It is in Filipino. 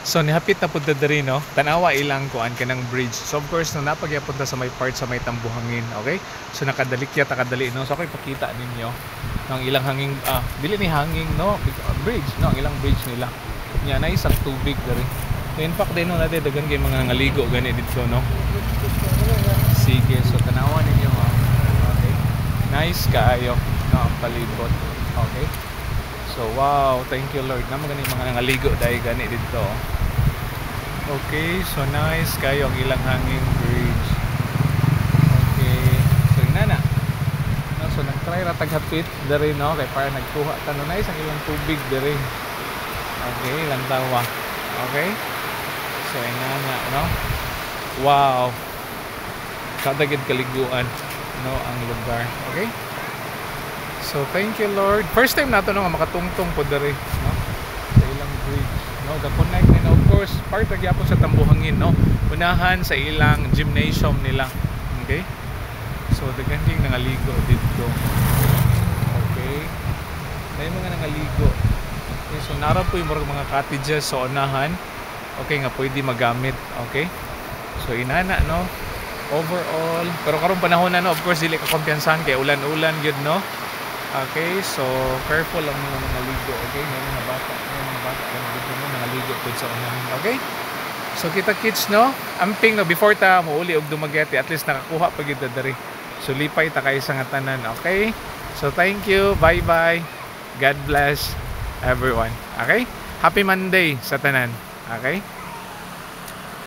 So nihapit na pud diri no. Tanawa ilang kuan kanang bridge. So of course no napagyapon ta sa may part sa may tambuhangin, okay? So nakadalikya ta kadali no. So ako ipakita ninyo ang ilang hanging dili ni hanging no, bridge no, ang ilang bridge nila. Nya na isang tubig diri. So in fact din no natin dagan kay mga ngaligo gani dito no. Sige, so tanawa ninyo ha. Okay. Nice kaayo no ang palibot. Okay. So wow, thank you Lord. Namo gani mga nangaligo dai gani dito. Okay, so nice kayo ang ilang hanging bridge. Okay, so inana. No, so nagtry ra taghapit diri no kay para nagkuha ta no nice ang ilang tubig diri. Okay, ilang tawa. Okay? So inana no. Wow. Kadagid kaliguan no ang lugar. Okay? So thank you Lord. First time nato no nga makatungtong po diri no sa ilang bridge no, the connect and of course part gyapon sa tambuhangin no. Unahan sa ilang gymnasium nila. Okay? So daghan king nangaligo dito. Okay? May mga nangaligo. Okay, so nara po yung mga cottages sa unahan. Okay nga pwede magamit. Okay? So inana no. Overall, pero karong panahon na no, of course dili ka kumpiyansahan kay ulan-ulan gyud no. Okay, so careful lang mga nangaligo, okay? Mga bata dito mo nangaligo pud sa unahan, okay? So kita kids no, amping no before ta mouli og dumageti, at least nakakuha pa gyud diri. So lipay ta kay sa nga tanan, okay? So thank you, bye-bye. God bless everyone. Okay? Happy Monday sa tanan. Okay?